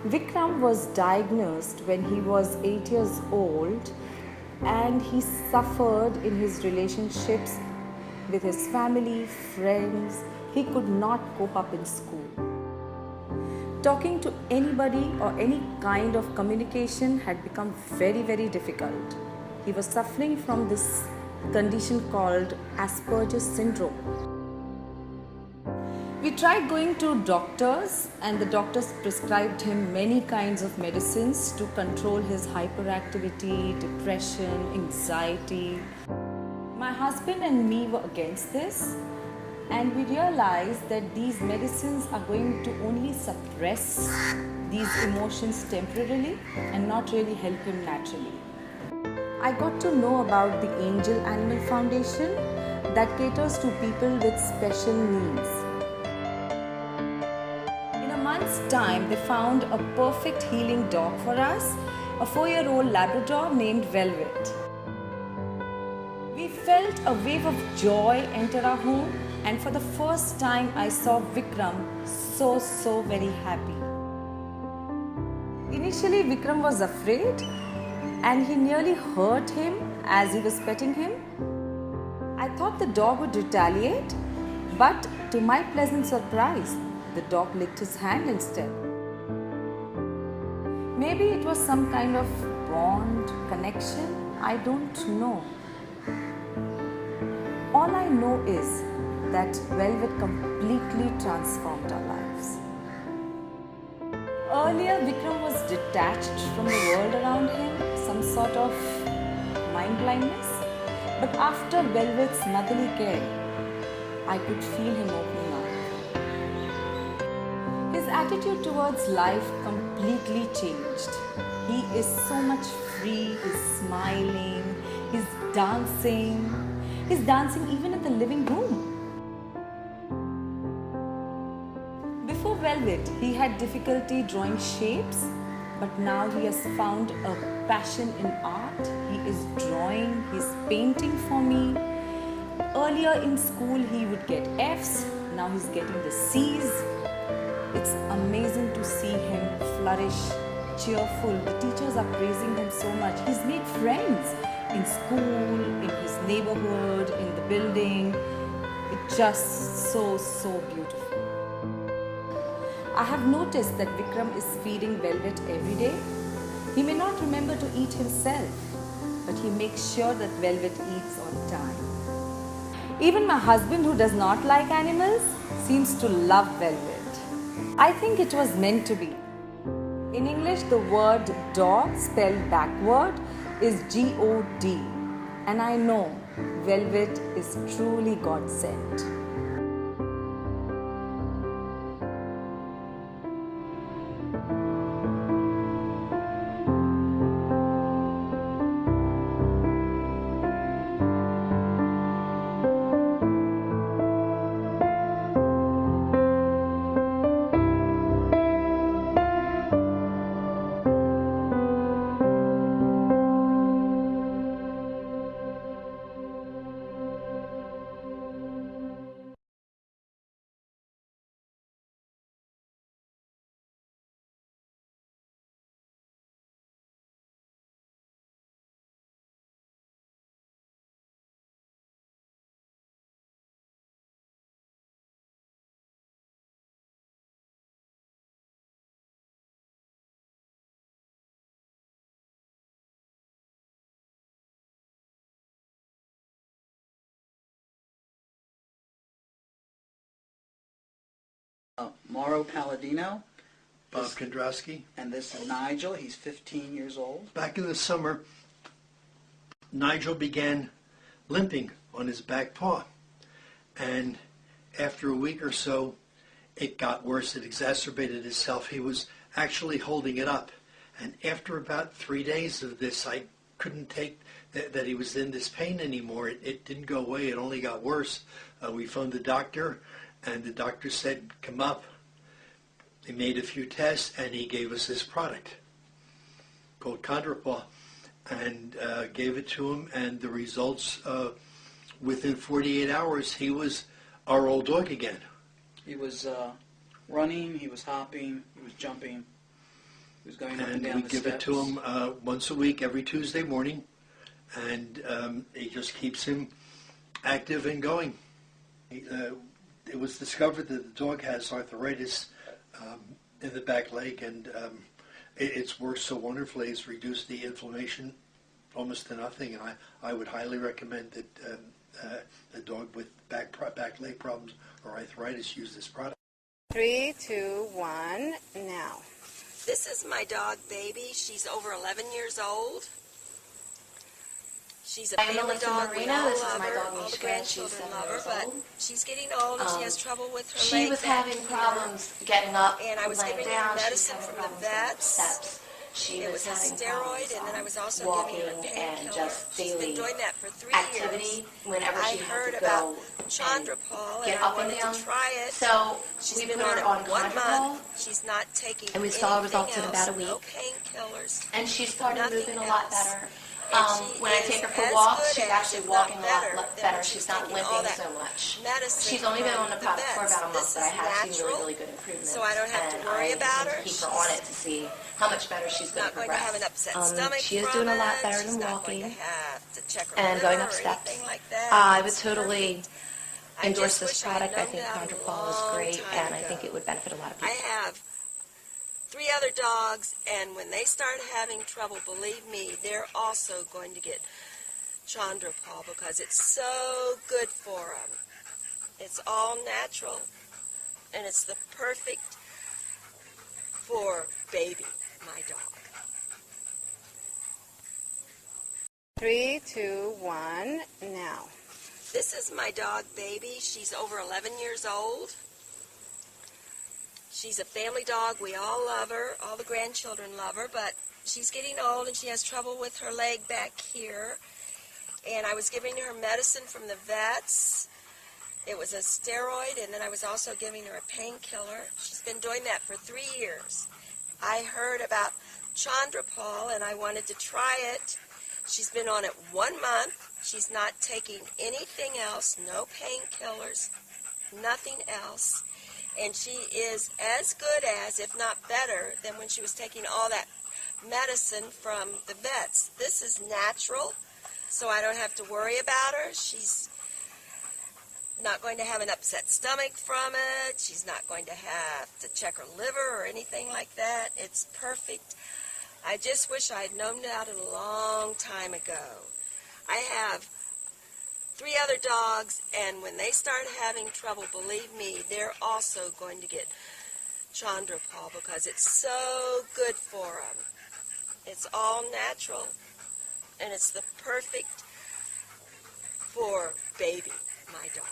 Vikram was diagnosed when he was 8 years old and he suffered in his relationships with his family, friends. He could not cope up in school. Talking to anybody or any kind of communication had become very, very difficult. He was suffering from this condition called Asperger's syndrome. We tried going to doctors and the doctors prescribed him many kinds of medicines to control his hyperactivity, depression, anxiety. My husband and me were against this, and we realized that these medicines are going to only suppress these emotions temporarily and not really help him naturally. I got to know about the Angel Animal Foundation that caters to people with special needs. In a month's time, they found a perfect healing dog for us, a 4-year-old Labrador named Velvet. We felt a wave of joy enter our home, and for the first time I saw Vikram so very happy. Initially Vikram was afraid and he nearly hurt him as he was petting him. I thought the dog would retaliate, but to my pleasant surprise, the dog licked his hand instead. Maybe it was some kind of bond, connection, I don't know. All I know is that Velvet completely transformed our lives. Earlier, Vikram was detached from the world around him, some sort of mind blindness. But after Velvet's motherly care, I could feel him opening up. His attitude towards life completely changed. He is so much free, he's smiling, he's dancing. He's dancing even in the living room. Before Velvet, he had difficulty drawing shapes, but now he has found a passion in art. He is drawing, he's painting for me. Earlier in school, he would get Fs, now he's getting the Cs. It's amazing to see him flourish, cheerful. The teachers are praising him so much. He's made friends in school, in his neighborhood, in the building. It's just so beautiful. I have noticed that Vikram is feeding Velvet every day. He may not remember to eat himself, but he makes sure that Velvet eats on time. Even my husband, who does not like animals, seems to love Velvet. I think it was meant to be. In English, the word dog spelled backward is G-O-D, and I know Velvet is truly God sent. Mauro Palladino. Bob Kondrowski. And this is Nigel. He's 15 years old. Back in the summer, Nigel began limping on his back paw. And after a week or so, it got worse. It exacerbated itself. He was actually holding it up. And after about 3 days of this, I couldn't take that he was in this pain anymore. It didn't go away. It only got worse. We phoned the doctor, and the doctor said, come up. He made a few tests, and he gave us this product called Chondropaw, and gave it to him, and the results, within 48 hours, he was our old dog again. He was running, he was hopping, he was jumping. Who's going up and And down we the give steps. it to him once a week, every Tuesday morning, and it just keeps him active and going. It was discovered that the dog has arthritis in the back leg, and it's worked so wonderfully. It's reduced the inflammation almost to nothing, and I would highly recommend that a dog with back leg problems or arthritis use this product. 3, 2, 1, now. This is my dog, Baby. She's over 11 years old. She's a I'm family Melissa dog. We Marino. all This is love my her. dog, All the Mishka. grandchildren She's 7 love her, years but old. she's getting old and she has trouble with her She leg was back having here. problems getting up, And I was laying giving her down. medicine She was from having the problems vets. getting up steps. She It was was a having steroid, problems and then I was also walking giving her a and painkiller. just She's been daily doing that for 3 activity years. whenever I she had heard to about go Chandrapal, and and get I up and wanted down. to try it. So She's we been put her it on 1 Chandrapal, month. She's not taking and we saw anything results in else, about a no week. painkillers. and she started Nothing moving a lot else. better. And she When I is take her for as walks, good she's as, actually if not walking a better, lot than better. when She's she's not taking all limping that so much. medicine She's only been from on the the product for vets. about a month, This but I is have seen natural, really good improvements. so I don't have to and worry I about intend her. to keep her She's on it to see how much better she's going not to going to progress. have an upset stomach She is from doing a lot it. better She's than not going walking to have to check her and liver going or up steps. anything like that. I would It's totally perfect. I endorse just this wish I'd product. I known think that a Chandrapal is long great, time and I think ago. it would benefit a lot of I people. have 3 other dogs, and when they start having trouble, believe me, they're also going to get Chandrapal because it's so good for them. It's all natural, and it's the perfect for Baby, my dog. 3, 2, 1, now. This is my dog, Baby. She's over 11 years old. She's a family dog. We all love her. All the grandchildren love her, but she's getting old and she has trouble with her leg back here. And I was giving her medicine from the vets. It was a steroid, and then I was also giving her a painkiller. She's been doing that for 3 years. I heard about Chandrapal, and I wanted to try it. She's been on it 1 month. She's not taking anything else, no painkillers, nothing else. And she is as good as, if not better, than when she was taking all that medicine from the vets. This is natural, so I don't have to worry about her. She's not going to have an upset stomach from it. She's not going to have to check her liver or anything like that. It's perfect. I just wish I had known that a long time ago. I have 3 other dogs, and when they start having trouble, believe me, they're also going to get Chandrapal because it's so good for them. It's all natural, and it's the perfect for Baby, my dog.